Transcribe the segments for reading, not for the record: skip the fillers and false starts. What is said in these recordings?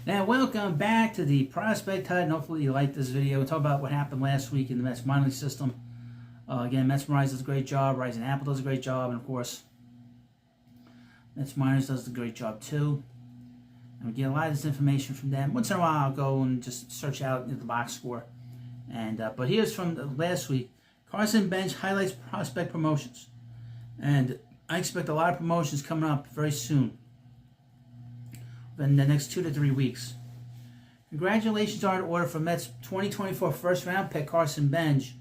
Now, welcome back to the Prospect Hut, and hopefully you like this video. We'll talk about what happened last week in the Mets minor league system. Again, Mets Rise does a great job, Rising Apple does a great job, and of course, Mets Minors does a great job too. And we get a lot of this information from them. Once in a while, I'll go and just search out the box score. But here's from last week. Carson Bench highlights prospect promotions. And I expect a lot of promotions coming up very soon, in the next 2 to 3 weeks. Congratulations are in order for Mets 2024 first round pick Carson Bench,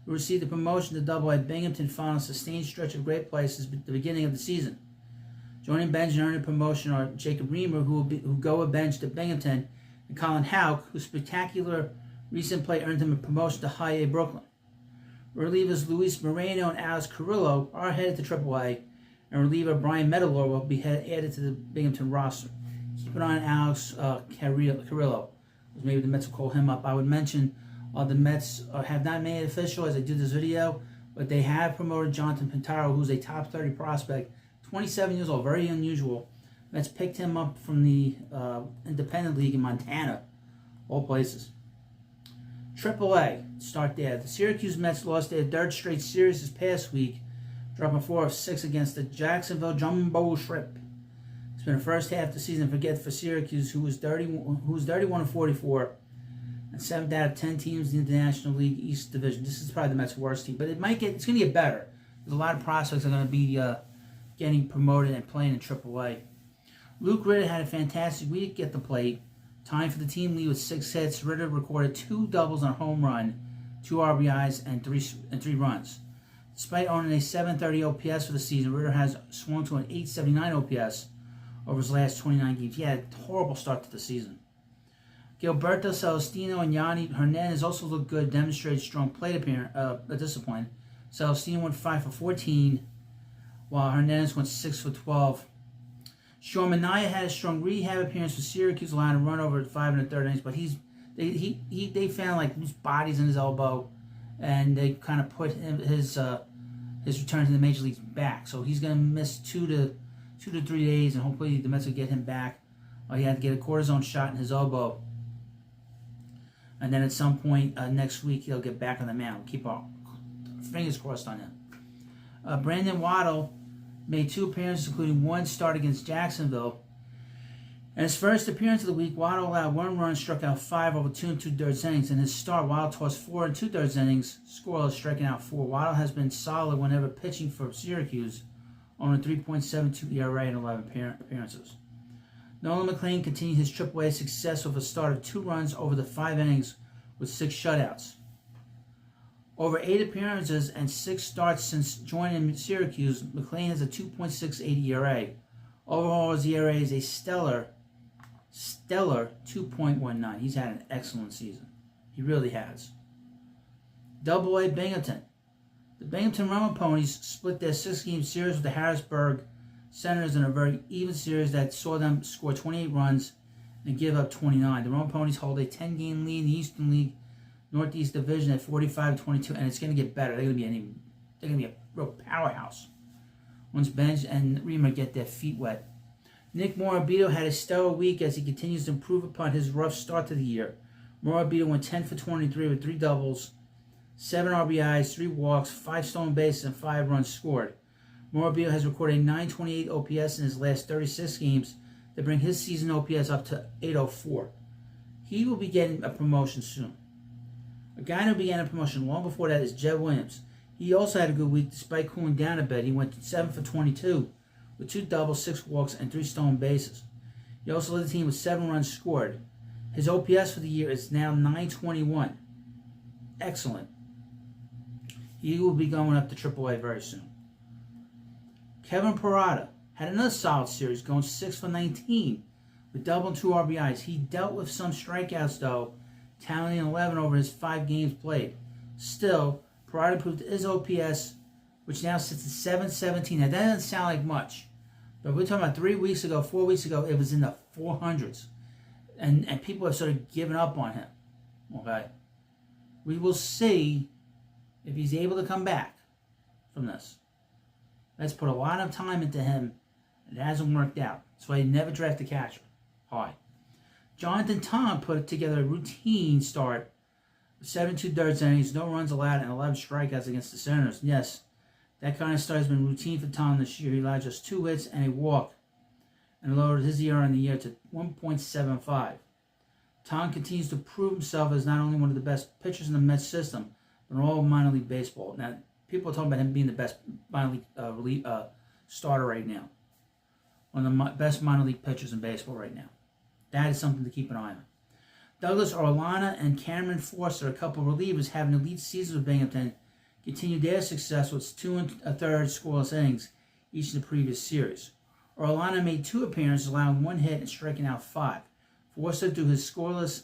who received the promotion to Double-A Binghamton following a sustained stretch of great plays at the beginning of the season. Joining Bench and earning promotion are Jacob Reimer, who go with Bench to Binghamton, and Colin Houck, whose spectacular recent play earned him a promotion to High A Brooklyn. Relievers Luis Moreno and Alex Carrillo are headed to AAA, and reliever Brian Metalor will be added to the Binghamton roster. Keep an eye on Alex Carrillo, because maybe the Mets will call him up. I would mention the Mets have not made it official as I do this video, but they have promoted Jonathan Pintaro, who's a top 30 prospect, 27 years old, very unusual. Mets picked him up from the Independent League in Montana, all places. AAA, start there. The Syracuse Mets lost their third straight series this past week, dropping 4 of 6 against the Jacksonville Jumbo Shrimp. It's been the first half of the season for Syracuse, who was 31-44, and 7th out of 10 teams in the National League East Division. This is probably the Mets' worst team, but it's going to get better. There's a lot of prospects that are going to be getting promoted and playing in AAA. Luke Ritter had a fantastic week at the plate, tying for the team lead with 6 hits. Ritter recorded 2 doubles on a home run, 2 RBIs, and 3 runs. Despite owning a 730 OPS for the season, Ritter has swung to an 879 OPS over his last 29 games. He had a horrible start to the season. Gilberto Celestino and Yanni Hernandez also looked good, demonstrated strong plate discipline. Celestino went 5 for 14, while Hernandez went 6 for 12. Sean Manaea had a strong rehab appearance for Syracuse, allowing a run over at 5 1/3 innings, but they found like loose bodies in his elbow, and they kind of put his return to the major leagues back. So he's going to miss 2 to 3 days, and hopefully the Mets will get him back. He had to get a cortisone shot in his elbow, and then at some point next week he'll get back on the mound. Keep our fingers crossed on him. Brandon Waddle made 2 appearances, including 1 start against Jacksonville. In his first appearance of the week, Waddle allowed 1 run, struck out 5 over 2 2/3 innings. In his start, Waddle tossed 4 2/3 innings, scoreless, striking out 4. Waddle has been solid whenever pitching for Syracuse, on a 3.72 ERA in 11 appearances. Nolan McLean continued his AAA success with a start of 2 runs over the 5 innings with 6 shutouts. Over 8 appearances and 6 starts since joining Syracuse, McLean has a 2.68 ERA. Overall, his ERA is a stellar 2.19. He's had an excellent season. He really has. Double-A Binghamton. The Binghamton Roma Ponies split their 6-game series with the Harrisburg Senators in a very even series that saw them score 28 runs and give up 29. The Roma Ponies hold a 10-game lead in the Eastern League Northeast Division at 45-22, and it's going to get better. They're going to be a real powerhouse once Bench and Reimer get their feet wet. Nick Morabito had a stellar week as he continues to improve upon his rough start to the year. Morabito went 10 for 23 with 3 doubles, 7 RBIs, 3 walks, 5 stolen bases, and 5 runs scored. Morabito has recorded a 928 OPS in his last 36 games to bring his season OPS up to 804. He will be getting a promotion soon. A guy who began a promotion long before that is Jed Williams. He also had a good week despite cooling down a bit. He went 7 for 22 with 2 doubles, 6 walks, and 3 stolen bases. He also led the team with 7 runs scored. His OPS for the year is now 921. Excellent. He will be going up to AAA very soon. Kevin Parada had another solid series, going 6 for 19 with double and 2 RBIs. He dealt with some strikeouts, though, tallying 11 over his 5 games played. Still, Parada improved his OPS, which now sits at 717. Now, that doesn't sound like much, but we're talking about 4 weeks ago, it was in the 400s. And people have sort of given up on him. Okay? We will see if he's able to come back from this. Let's put a lot of time into him. It hasn't worked out. That's why he never drafted a catcher high. Jonathan Tom put together a routine start with 7 2/3 innings, no runs allowed, and 11 strikeouts against the Senators. Yes, that kind of start has been routine for Tom this year. He allowed just 2 hits and a walk, and lowered his ERA in the year to 1.75. Tom continues to prove himself as not only one of the best pitchers in the Mets system, but in all of minor league baseball. Now, people are talking about him being the best minor league starter right now. One of the best minor league pitchers in baseball right now. That is something to keep an eye on. Douglas Orlana and Cameron Forster, a couple of relievers having elite seasons with Binghamton, continued their success with 2 1/3 scoreless innings each in the previous series. Orlana made 2 appearances, allowing 1 hit and striking out 5. Forster threw his scoreless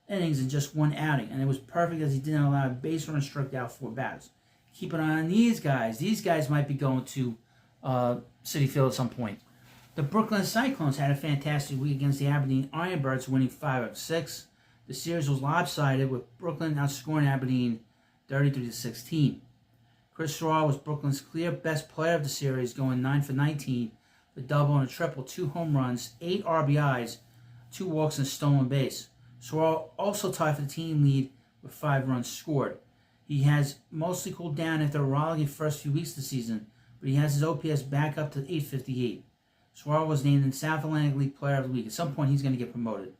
innings in just 1 outing, and it was perfect as he didn't allow a base runner and struck out 4 batters. Keep an eye on these guys. These guys might be going to Citi Field at some point. The Brooklyn Cyclones had a fantastic week against the Aberdeen Ironbirds, winning 5 of 6. The series was lopsided, with Brooklyn outscoring Aberdeen 33-16. Chris Sewell was Brooklyn's clear best player of the series, going 9 for 19, with a double and a triple, 2 home runs, 8 RBIs, 2 walks, and a stolen base. Sewell also tied for the team lead with 5 runs scored. He has mostly cooled down after a rollicking first few weeks of the season, but he has his OPS back up to 858. Sewell was named in South Atlantic League Player of the Week. At some point, he's going to get promoted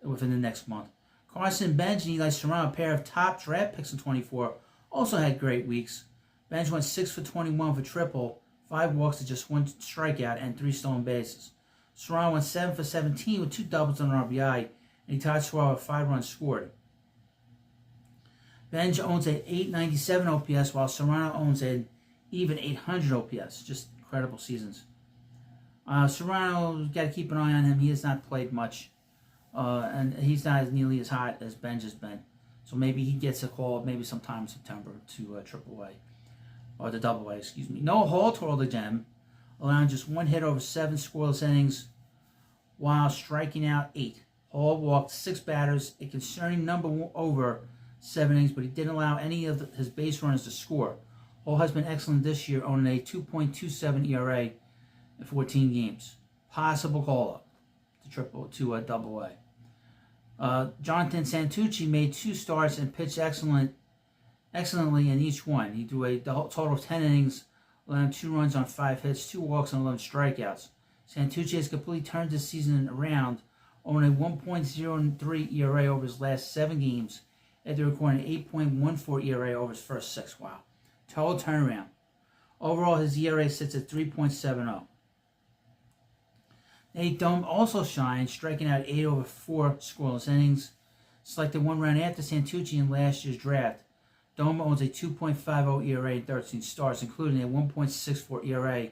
within the next month. Carson Bench and Eli Serrano, a pair of top draft picks in 24, also had great weeks. Bench went 6 for 21 for triple, 5 walks to just 1 strikeout, and 3 stolen bases. Serrano went 7 for 17 with 2 doubles and an RBI, and he tied Sewell with 5 runs scored. Bench owns an 897 OPS, while Serrano owns an even 800 OPS. Just incredible seasons. Serrano, got to keep an eye on him. He has not played much, and he's not as nearly as hot as Bench has been. So maybe he gets a call maybe sometime in September to AAA, or the AA, excuse me. Noah Hall twirled the gem, allowing just 1 hit over 7 scoreless innings, while striking out 8. Hall walked 6 batters, a concerning number over 7 innings, but he didn't allow any of his base runners to score. Hall has been excellent this year, owning a 2.27 ERA in 14 games. Possible call-up to AA. Jonathan Santucci made 2 starts and pitched excellently in each one. He threw a total of 10 innings, allowing 2 runs on 5 hits, 2 walks, and 11 strikeouts. Santucci has completely turned this season around, owning a 1.03 ERA over his last 7 games, after recording an 8.14 ERA over his first 6. Wow. Total turnaround. Overall, his ERA sits at 3.70. Nate Dome also shined, striking out 8 over 4 scoreless innings. Selected 1 round after Santucci in last year's draft, Dome owns a 2.50 ERA in 13 starts, including a 1.64 ERA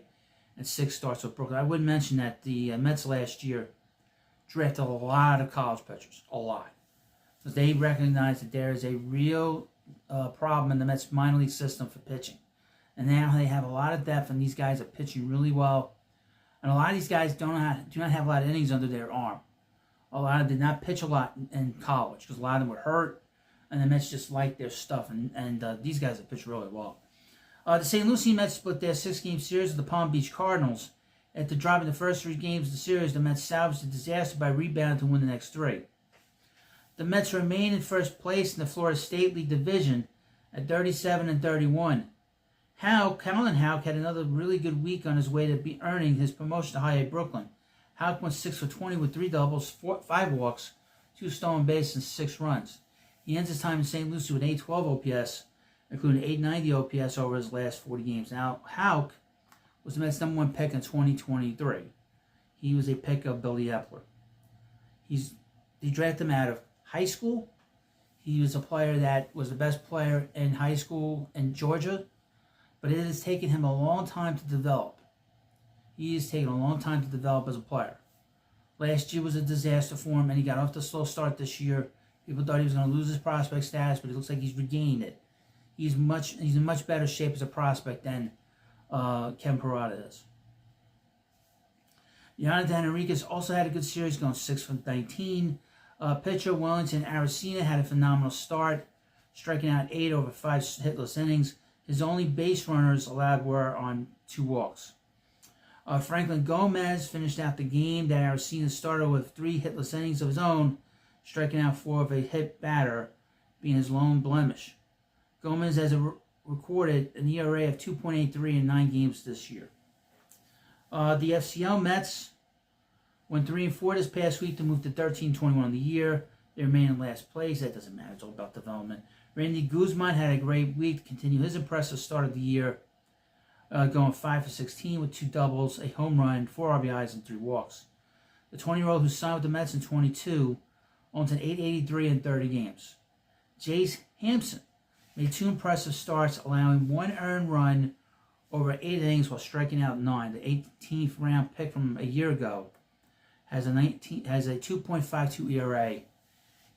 and 6 starts with Brooklyn. I would mention that the Mets last year drafted a lot of college pitchers, a lot. Because they recognize that there is a real problem in the Mets minor league system for pitching. And now they have a lot of depth, and these guys are pitching really well. And a lot of these guys do not have a lot of innings under their arm. A lot of them did not pitch a lot in college because a lot of them were hurt, and the Mets just like their stuff. And these guys have pitched really well. The St. Lucie Mets split their 6-game series with the Palm Beach Cardinals. After dropping the first 3 games of the series, the Mets salvaged the disaster by rebounding to win the next 3. The Mets remain in first place in the Florida State League Division at 37-31. Colin Houck had another really good week on his way to earning his promotion to High A Brooklyn. Houck went 6 for 20 with 3 doubles, 5 walks, 2 stolen bases, and 6 runs. He ends his time in St. Lucie with 812 OPS, including 890 OPS over his last 40 games. Now, Houck was the Mets' number 1 pick in 2023. He was a pick of Billy Epler. They drafted him out of high school. He was a player that was the best player in high school in Georgia, but it has taken him a long time to develop. He has taken a long time to develop as a player. Last year was a disaster for him, and he got off to a slow start this year. People thought he was going to lose his prospect status, but it looks like he's regained it. He's in much better shape as a prospect than Kevin Parada is. Jonathan Enriquez also had a good series, going 6 for 19. Pitcher Wellington Aracena had a phenomenal start, striking out 8 over 5 hitless innings. His only base runners allowed were on 2 walks. Franklin Gomez finished out the game that Arocena started with 3 hitless innings of his own, striking out 4 of a hit batter, being his lone blemish. Gomez has recorded an ERA of 2.83 in 9 games this year. The FCL Mets went 3-4 this past week to move to 13-21 on the year. They remain in last place. That doesn't matter. It's all about development. Randy Guzman had a great week to continue his impressive start of the year, going 5 for 16 with 2 doubles, a home run, 4 RBIs, and 3 walks. The 20-year-old who signed with the Mets in 22 owns an 883 in 30 games. Jace Hampson made 2 impressive starts, allowing 1 earned run over 8 innings while striking out 9. The 18th round pick from a year ago has a 2.52 ERA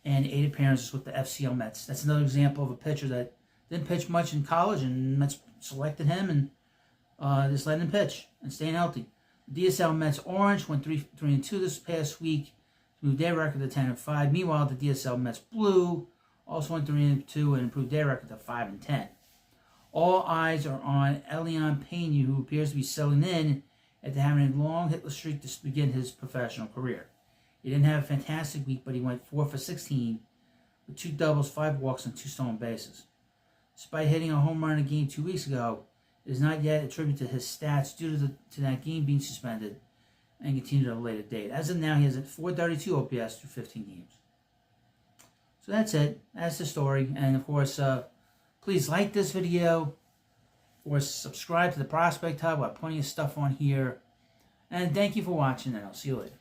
and 8 appearances with the FCL Mets. That's another example of a pitcher that didn't pitch much in college, and Mets selected him and just let him pitch and staying healthy. The DSL Mets Orange went 3-2 this past week to move their record to 10-5. Meanwhile, the DSL Mets Blue also went 3-2 and improved their record to 5-10. All eyes are on Elian Pena, who appears to be settling in after having a long hitless streak to begin his professional career. He didn't have a fantastic week, but he went 4 for 16 with 2 doubles, 5 walks, and 2 stolen bases. Despite hitting a home run in a game 2 weeks ago, it is not yet attributed to his stats due to that game being suspended and continued at a later date. As of now, he has a 432 OPS through 15 games. So that's it. That's the story. And of course, please like this video. Of course, subscribe to the Prospect Hub. I have plenty of stuff on here. And thank you for watching, and I'll see you later.